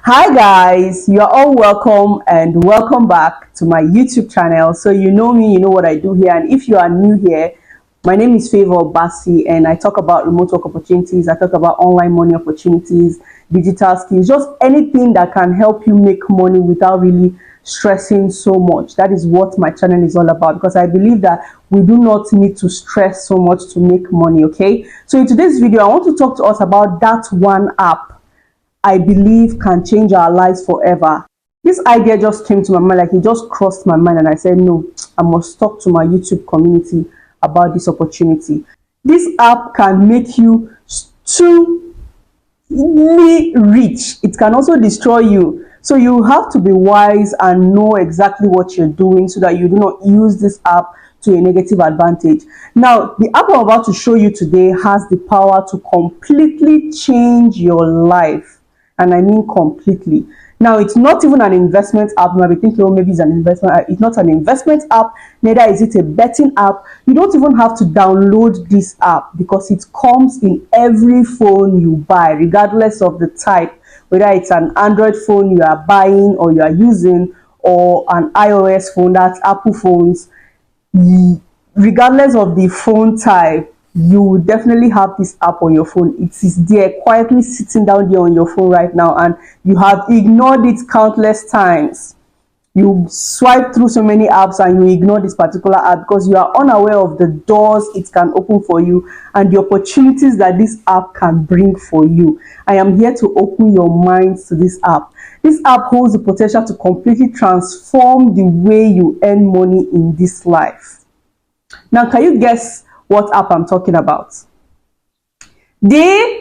Hi guys, you are all welcome and welcome back to my YouTube channel. So you know me, you know what I do here, and if you are new here, my name is Favor Basi and I talk about remote work opportunities, I talk about online money opportunities, digital skills, just anything that can help you make money without really stressing so much. That is what my channel is all about, because I believe that we do not need to stress so much to make money. Okay, so in today's video I want to talk to us about that one app I believe can change our lives forever. This idea just came to my mind, like it just crossed my mind, and I said, no, I must talk to my YouTube community about this opportunity. This app can make you stupidly rich. It can also destroy you. So you have to be wise and know exactly what you're doing so that you do not use this app to a negative advantage. Now, the app I'm about to show you today has the power to completely change your life. And I mean completely. Now, it's not even an investment app. You might be thinking, oh, maybe it's an investment app. It's not an investment app, neither is it a betting app. You don't even have to download this app because it comes in every phone you buy, regardless of the type, whether it's an Android phone you are buying or you are using, or an iOS phone, that's Apple phones. Regardless of the phone type, you will definitely have this app on your phone. It is there quietly sitting down there on your phone right now, and you have ignored it countless times. You swipe through so many apps and you ignore this particular app because you are unaware of the doors it can open for you and the opportunities that this app can bring for you. I am here to open your minds to this app. This app holds the potential to completely transform the way you earn money in this life. Now, can you guess what app I'm talking about? Dealer.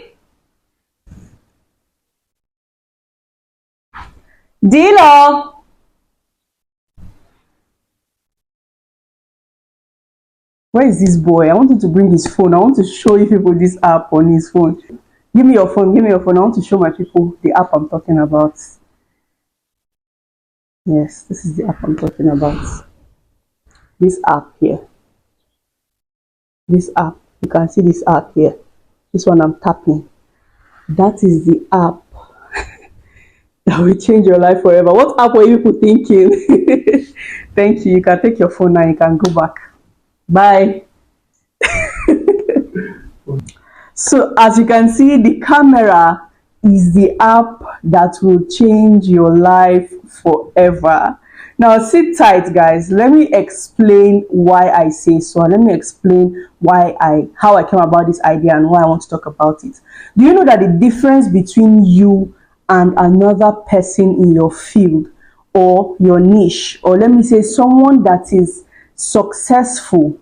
Where is this boy? I want him to bring his phone. I want to show you people this app on his phone. Give me your phone. Give me your phone. I want to show my people the app I'm talking about. Yes, this is the app I'm talking about. This app here. This app. You can see this app here. This one I'm tapping. That is the app that will change your life forever. What app were you people thinking? Thank you. You can take your phone now. You can go back. Bye. So as you can see, the camera is the app that will change your life forever. Now sit tight guys, let me explain why I say so, and let me explain how I came about this idea and why I want to talk about it. Do you know that the difference between you and another person in your field or your niche, or let me say someone that is successful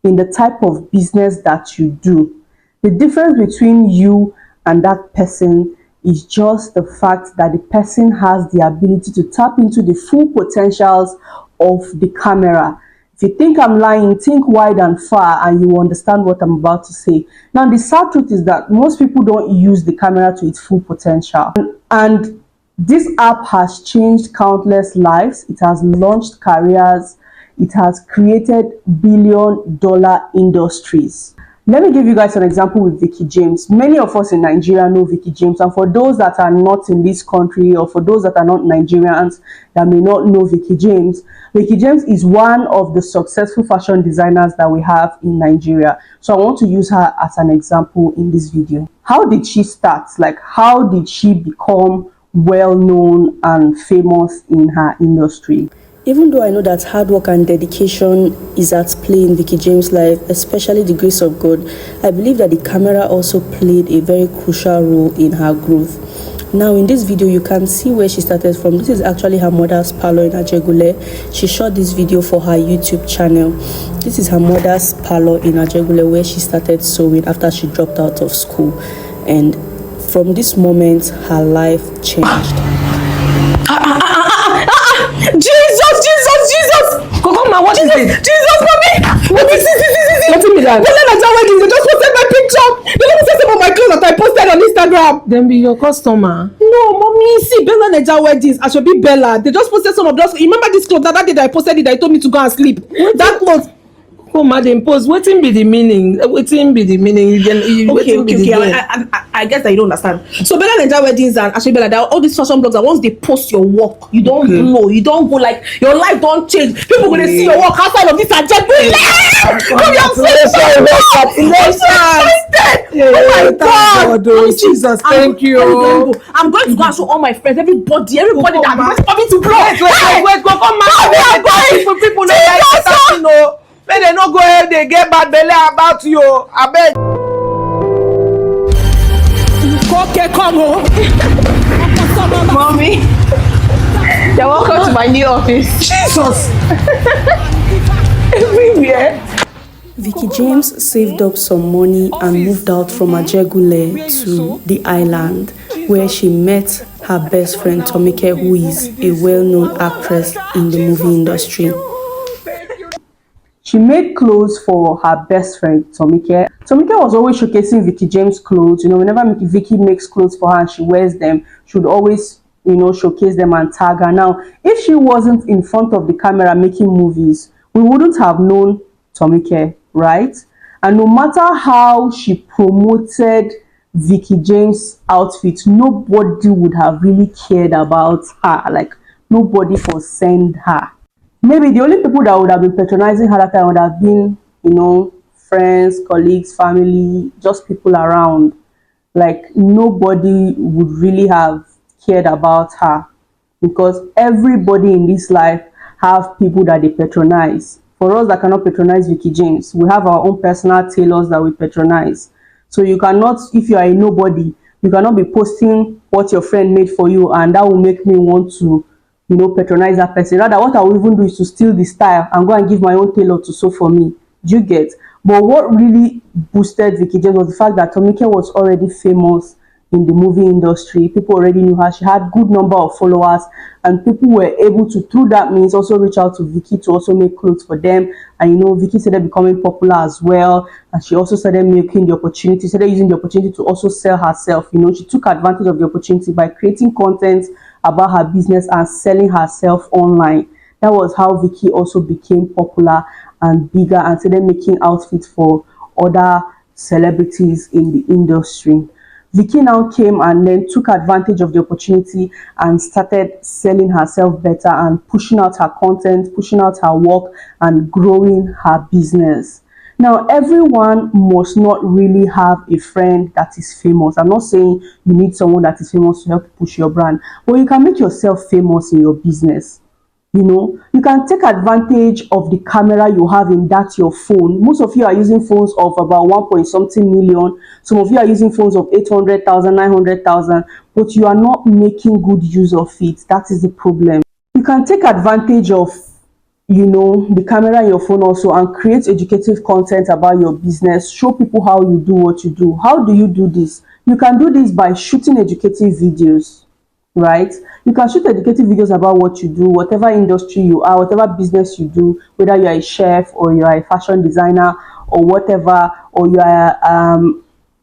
in the type of business that you do, the difference between you and that person is just the fact that the person has the ability to tap into the full potentials of the camera. If you think I'm lying, think wide and far and you will understand what I'm about to say. Now, the sad truth is that most people don't use the camera to its full potential. And this app has changed countless lives. It has launched careers. It has created billion-dollar industries. Let me give you guys an example with Vicky James. Many of us in Nigeria know Vicky James, and for those that are not in this country, or for those that are not Nigerians that may not know Vicky James is one of the successful fashion designers that we have in Nigeria. So I want to use her as an example in this video. How did she start? Like, how did she become well known and famous in her industry? Even though I know that hard work and dedication is at play in Vicky James' life, especially the grace of God, I believe that the camera also played a very crucial role in her growth. Now in this video, you can see where she started from. This is actually her mother's parlor in Ajegunle. She shot this video for her YouTube channel. This is her mother's parlor in Ajegunle where she started sewing after she dropped out of school. And from this moment, her life changed. Jesus! Kokoma, what is it? Jesus, mommy! What is it? What is that? They just posted my picture. They just posted some of my clothes that I posted on Instagram. Then be your customer. No, mommy, see, Bella Naija weddings. I should be Bella. They just posted some of those. You remember this clothes that day that I posted it, that I told me to go and sleep? That clothes. Puma dey impose. Wetin be the meaning? Wetin be the meaning? I guess that you don't understand. So Bella Naija weddings and actually Bella, all these fashion blogs, and once they post your work, you don't blow, you don't go like your life don't change. People gonna see your work outside of this agenda. Oh my God! Jesus, thank you. I'm going to go and show all my friends, everybody that is coming to blow. Wait, go come back. People know like that, you know. When they no go ahead, they get bad belly about you. I bet. Okay, come on. Mommy, you're welcome to my new office. Jesus. Everywhere. Vicky James saved up some money and moved out from Ajegule to the island, where she met her best friend Tomike, who is a well-known actress in the movie industry. She made clothes for her best friend, Tomike. Tomike was always showcasing Vicky James' clothes. You know, whenever Vicky makes clothes for her and she wears them, she would always, you know, showcase them and tag her. Now, if she wasn't in front of the camera making movies, we wouldn't have known Tomike, right? And no matter how she promoted Vicky James' outfit, nobody would have really cared about her. Like, nobody for send her. Maybe the only people that would have been patronizing her that time would have been, you know, friends, colleagues, family, just people around. Like, nobody would really have cared about her, because everybody in this life have people that they patronize. For us that cannot patronize Vicky James, we have our own personal tailors that we patronize. So you cannot, if you are a nobody, you cannot be posting what your friend made for you, and that will make me want to, you know, patronize that person. Rather, what I will even do is to steal the style and go and give my own tailor to sew for me. Do you get? But what really boosted Vicky James was the fact that Tomike was already famous in the movie industry. People already knew her. She had good number of followers, and people were able to, through that means, also reach out to Vicky to also make clothes for them. And you know, Vicky started becoming popular as well, and she also started making the opportunity, started using the opportunity to also sell herself. You know, she took advantage of the opportunity by creating content about her business and selling herself online. That was how Vicky also became popular and bigger and started making outfits for other celebrities in the industry. Vicky now came and then took advantage of the opportunity and started selling herself better and pushing out her content, pushing out her work, and growing her business. Now, everyone must not really have a friend that is famous. I'm not saying you need someone that is famous to help push your brand, but you can make yourself famous in your business. You know, you can take advantage of the camera you have in that your phone. Most of you are using phones of about 1 point something million. Some of you are using phones of 800,000, 900,000, but you are not making good use of it. That is the problem. You can take advantage of, you know, the camera in your phone also and create educative content about your business. Show people how you do what you do. How do you do this? You can do this by shooting educative videos, right? You can shoot educative videos about what you do, whatever industry you are, whatever business you do, whether you are a chef or you are a fashion designer or whatever, or you are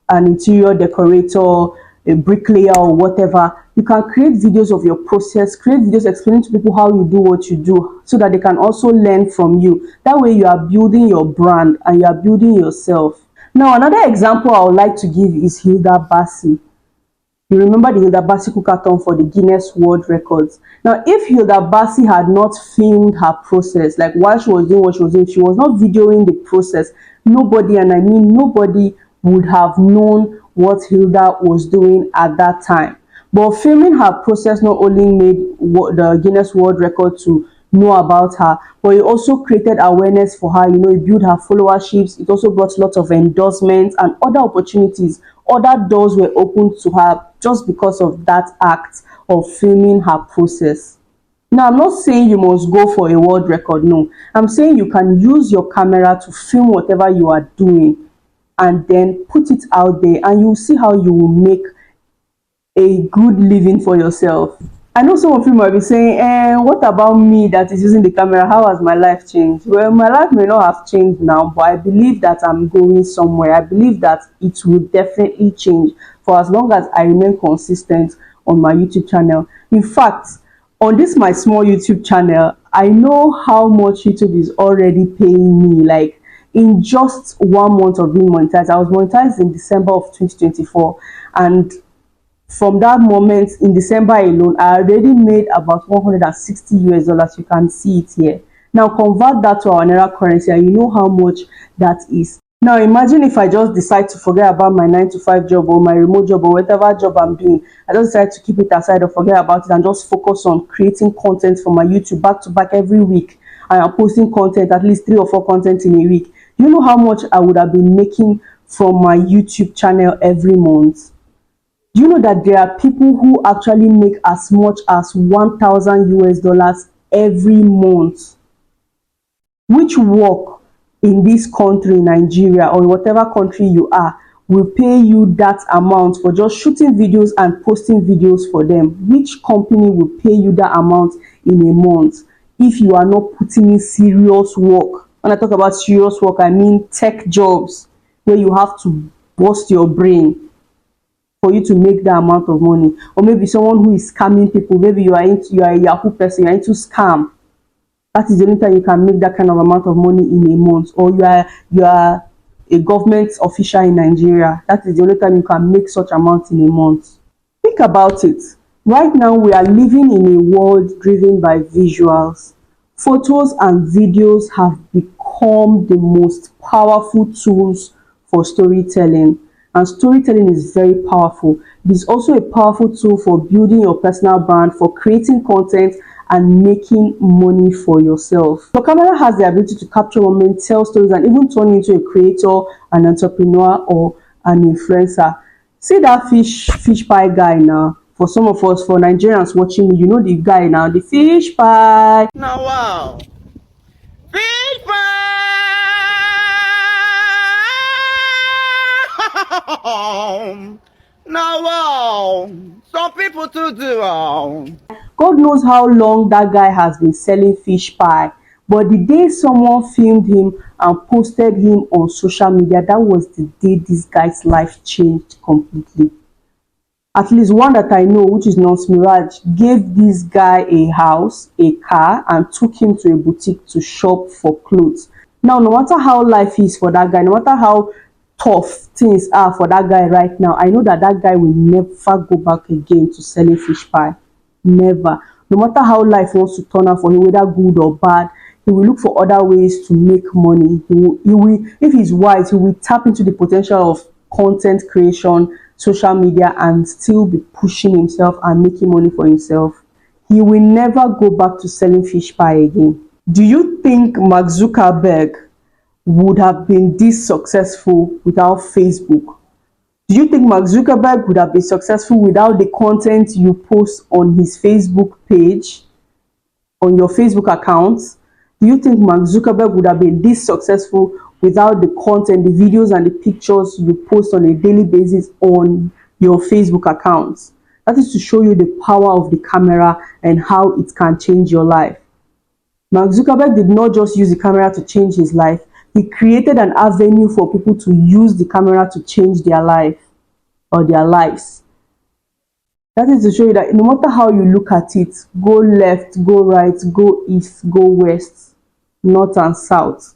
an interior decorator, a bricklayer or whatever. You can create videos of your process, create videos explaining to people how you do what you do, so that they can also learn from you. That way you are building your brand and you are building yourself. Now, another example I would like to give is Hilda Basi. You remember the Hilda Basi cookathon for the Guinness World Records. Now, if Hilda Basi had not filmed her process, like while she was doing what she was doing, she was not videoing the process, nobody, and I mean nobody, would have known what Hilda was doing at that time. But filming her process not only made the Guinness World Record to know about her, but it also created awareness for her. You know, it built her followerships. It also brought lots of endorsements and other opportunities. Other doors were opened to her just because of that act of filming her process. Now, I'm not saying you must go for a world record. No, I'm saying you can use your camera to film whatever you are doing and then put it out there, and you'll see how you will make a good living for yourself. I know some of you might be saying, what about me that is using the camera? How has my life changed? Well, my life may not have changed now, but I believe that I'm going somewhere. I believe that it will definitely change for as long as I remain consistent on my YouTube channel. In fact, on this my small YouTube channel, I know how much YouTube is already paying me. Like, in just 1 month of being monetized. I was monetized in December of 2024, and from that moment in December alone, I already made about 160 US dollars. You can see it here. Now convert that to our Naira currency and you know how much that is. Now imagine if I just decide to forget about my 9 to 5 job or my remote job or whatever job I'm doing. I just decide to keep it aside or forget about it and just focus on creating content for my YouTube back to back every week. I am posting content, at least 3 or 4 content in a week. Do you know how much I would have been making from my YouTube channel every month? Do you know that there are people who actually make as much as 1,000 US dollars every month? Which work in this country, Nigeria, or whatever country you are, will pay you that amount for just shooting videos and posting videos for them? Which company will pay you that amount in a month if you are not putting in serious work? When I talk about serious work, I mean tech jobs where you have to bust your brain for you to make that amount of money. Or maybe someone who is scamming people. Maybe you are a Yahoo person, you are into scam. That is the only time you can make that kind of amount of money in a month. Or you are a government official in Nigeria. That is the only time you can make such amount in a month. Think about it. Right now we are living in a world driven by visuals. Photos and videos have become the most powerful tools for storytelling. And storytelling is very powerful. It is also a powerful tool for building your personal brand, for creating content and making money for yourself. Your camera has the ability to capture moments, tell stories, and even turn you into a creator, an entrepreneur, or an influencer. See that fish pie guy now. For some of us, for Nigerians watching me, you know the guy now, the fish pie. Now wow. Fish pie! Now wow. Some people too do. God knows how long that guy has been selling fish pie. But the day someone filmed him and posted him on social media, that was the day this guy's life changed completely. At least one that I know, which is Nonce Mirage, gave this guy a house, a car, and took him to a boutique to shop for clothes. Now, no matter how life is for that guy, no matter how tough things are for that guy right now, I know that that guy will never go back again to selling fish pie. Never. No matter how life wants to turn out for him, whether good or bad, he will look for other ways to make money. He will, if he's wise, he will tap into the potential of content creation, social media, and still be pushing himself and making money for himself. He will never go back to selling fish pie again. Do you think Mark Zuckerberg would have been this successful without Facebook? Do you think Mark Zuckerberg would have been successful without the content you post on his Facebook page, on your Facebook account? Do you think Mark Zuckerberg would have been this successful without the content, the videos and the pictures you post on a daily basis on your Facebook account? That is to show you the power of the camera and how it can change your life. Mark Zuckerberg did not just use the camera to change his life. He created an avenue for people to use the camera to change their life or their lives. That is to show you that no matter how you look at it, go left, go right, go east, go west, north and south,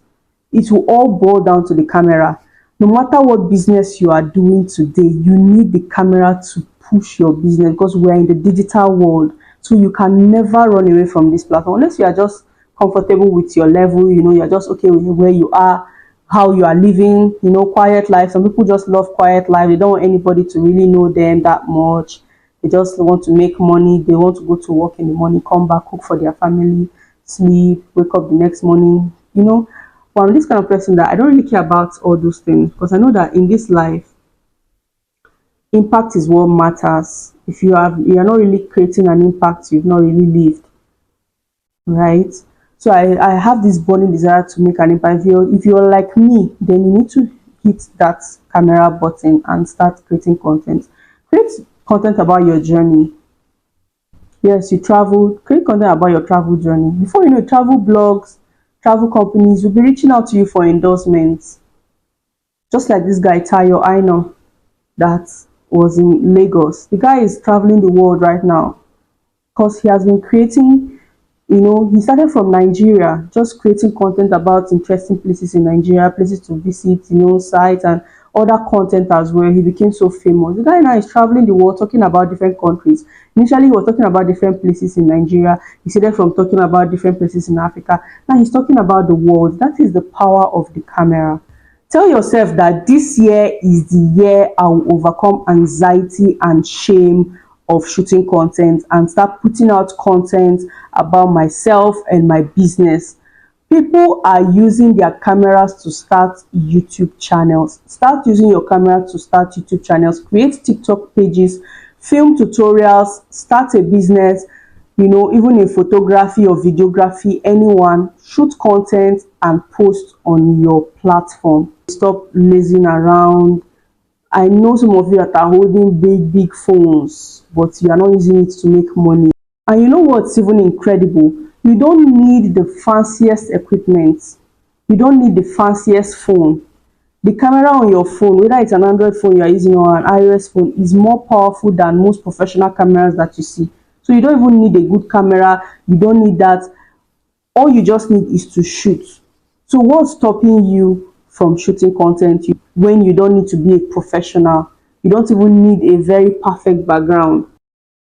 it will all boil down to the camera. No matter what business you are doing today, you need the camera to push your business because we are in the digital world. So you can never run away from this platform unless you are just comfortable with your level, you know, you're just okay with where you are, how you are living, you know, quiet life. Some people just love quiet life. They don't want anybody to really know them that much. They just want to make money. They want to go to work in the morning, come back, cook for their family, sleep, wake up the next morning, you know. Well, I'm this kind of person that I don't really care about all those things because I know that in this life, impact is what matters. If you are not really creating an impact, you've not really lived, right? So I have this burning desire to make an impact. If you're like me, then you need to hit that camera button and start creating content. Create content about your journey. Yes, you travel. Create content about your travel journey. Before you know, travel blogs, travel companies will be reaching out to you for endorsements. Just like this guy, Tayo Aina, that was in Lagos. The guy is traveling the world right now because he has been creating You know, he started from Nigeria, just creating content about interesting places in Nigeria, places to visit, you know, sites and other content as well. He became so famous. The guy now is traveling the world talking about different countries. Initially, he was talking about different places in Nigeria. He started from talking about different places in Africa. Now he's talking about the world. That is the power of the camera. Tell yourself that this year is the year I will overcome anxiety and shame of shooting content and start putting out content about myself and my business. People are using their cameras to start YouTube channels. Start using your camera to start YouTube channels. Create TikTok pages, film tutorials, start a business, you know, even in photography or videography, anyone, shoot content and post on your platform. Stop lazing around. I know some of you that are holding big phones, but you are not using it to make money. And you know what's even incredible? You don't need the fanciest equipment. You don't need the fanciest phone. The camera on your phone, whether it's an Android phone you are using or an iOS phone, is more powerful than most professional cameras that you see. So you don't even need a good camera. You don't need that. All you just need is to shoot. So what's stopping you from shooting content when you don't need to be a professional? You don't even need a very perfect background.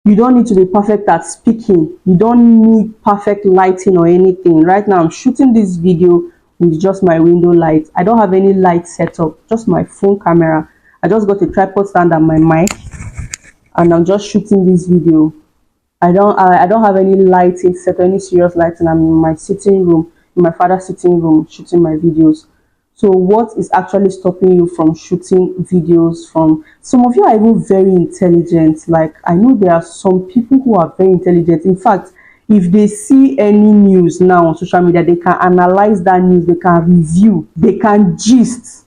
You don't need to be perfect at speaking. You don't need perfect lighting or anything. Right now, I'm shooting this video with just my window light. I don't have any light setup, just my phone camera. I just got a tripod stand and my mic, and I'm just shooting this video. I don't have any lighting set, any serious lighting. I'm in my sitting room, in my father's sitting room, shooting my videos. So what is actually stopping you from shooting videos? From some of you are even very intelligent. Like, I know there are some people who are very intelligent. In fact, if they see any news now on social media, they can analyze that news, they can review, they can gist.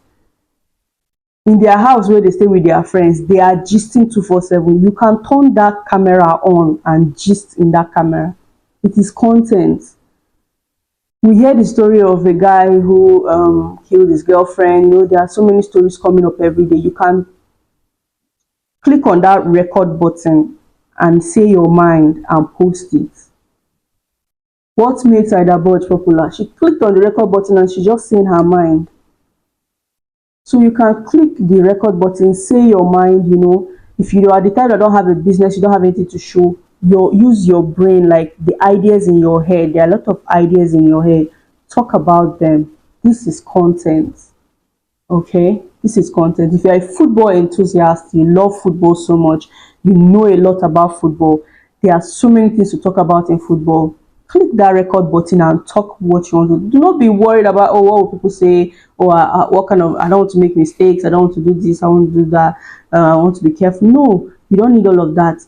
In their house where they stay with their friends, they are gisting 247. You can turn that camera on and gist in that camera. It is content. We hear the story of a guy who killed his girlfriend. You know, there are so many stories coming up every day. You can click on that record button and say your mind and post it. What made Saida Burge popular? She clicked on the record button and she just saying her mind. So you can click the record button, say your mind, you know. If you are the type that don't have a business, you don't have anything to show, use your brain, like the ideas in your head. There are a lot of ideas in your head. Talk about them. This is content. Okay? This is content. If you're a football enthusiast, you love football so much, you know a lot about football, there are so many things to talk about in football. Click that record button and talk what you want to do. Do not be worried about, oh, what will people say, or what kind of, I don't want to make mistakes, I don't want to do this, I want to do that, I want to be careful. No, you don't need all of that.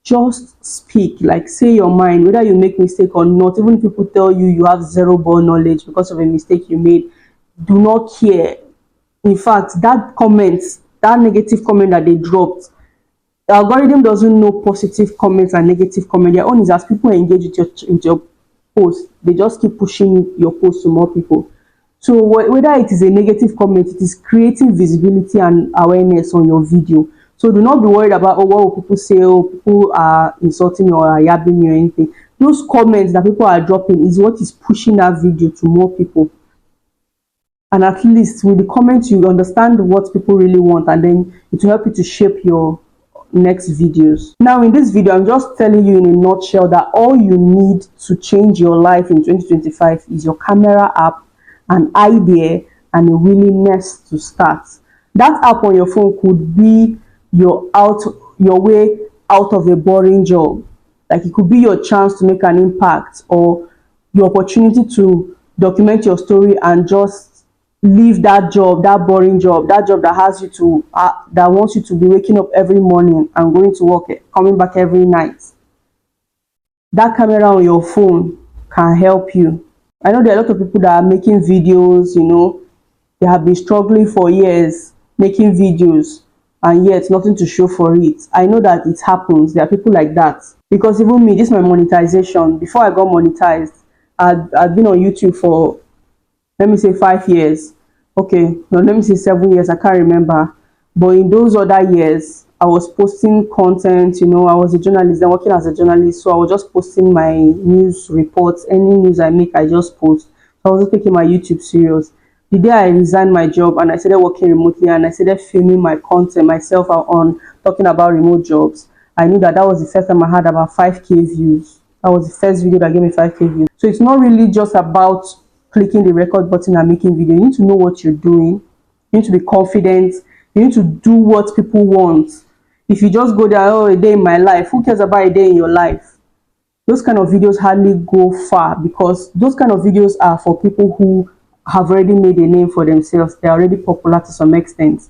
Just speak, like say your mind, whether you make mistake or not. Even if people tell you you have zero ball knowledge because of a mistake you made, do not care. In fact, that comment, that negative comment that they dropped, the algorithm doesn't know positive comments and negative comments. Their own is as people engage with your post, they just keep pushing your post to more people. So whether it is a negative comment, it is creating visibility and awareness on your video. So do not be worried about, oh, what will people say, oh, people are insulting you or are yabbing you or anything. Those comments that people are dropping is what is pushing that video to more people. And at least with the comments, you understand what people really want, and then it will help you to shape your next videos. Now in this video, I'm just telling you in a nutshell that all you need to change your life in 2025 is your camera app, an idea, and a willingness to start. That app on your phone could be your way out of a boring job. Like, it could be your chance to make an impact, or your opportunity to document your story and just leave that job, that boring job, that job that has you to that wants you to be waking up every morning and going to work, coming back every night. That camera on your phone can help you. I know there are a lot of people that are making videos, you know, they have been struggling for years making videos and yet nothing to show for it. I know that it happens. There are people like that. Because even me, this is my monetization. Before I got monetized, I'd been on YouTube for, let me say, 5 years. Okay, no, let me say 7 years. I can't remember. But in those other years, I was posting content, you know, I was a journalist, then working as a journalist, so I was just posting my news reports. Any news I make, I just post. So I wasn't taking my YouTube serious. The day I resigned my job and I started working remotely and I started filming my content myself on talking about remote jobs, I knew that that was the first time I had about 5k views. That was the first video that gave me 5k views. So it's not really just about clicking the record button and making video. You need to know what you're doing. You need to be confident. You need to do what people want. If you just go there, oh, a day in my life, who cares about a day in your life? Those kind of videos hardly go far, because those kind of videos are for people who have already made a name for themselves. They're already popular to some extent.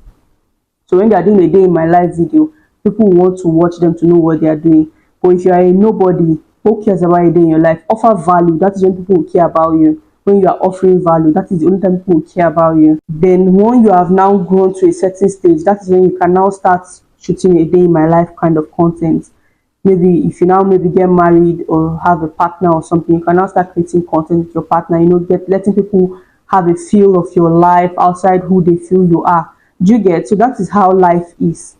So when they're doing a day in my life video, people want to watch them to know what they are doing. But if you are a nobody, who cares about a day in your life? Offer value. That is when people will care about you. When you are offering value, that is the only time people will care about you. Then when you have now grown to a certain stage, that is when you can now start shooting a day in my life kind of content. Maybe if you now maybe get married or have a partner or something, you can now start creating content with your partner, you know, letting people have a feel of your life outside who they feel you are. Do you get? So that is how life is.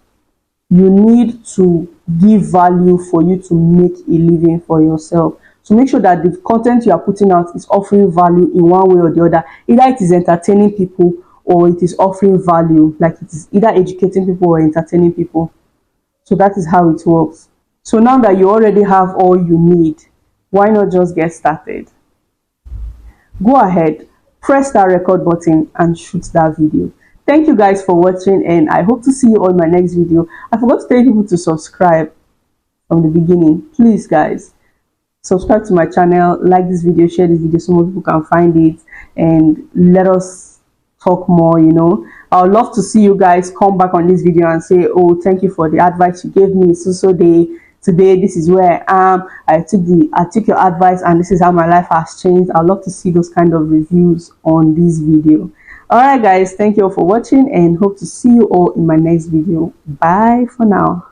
You need to give value for you to make a living for yourself. So make sure that the content you are putting out is offering value in one way or the other. Either it is entertaining people or it is offering value, like it is either educating people or entertaining people. So that is how it works. So now that you already have all you need, why not just get started? Go ahead, press that record button and shoot that video. Thank you guys for watching, and I hope to see you on my next video. I forgot to tell people to subscribe from the beginning. Please guys, subscribe to my channel, like this video, share this video so more people can find it, and let us talk more. You know, I would love to see you guys come back on this video and say, oh, thank you for the advice you gave me. So today this is where I am. I took your advice and this is how my life has changed. I'd love to see those kind of reviews on this video. All right guys, thank you all for watching and hope to see you all in my next video. Bye for now.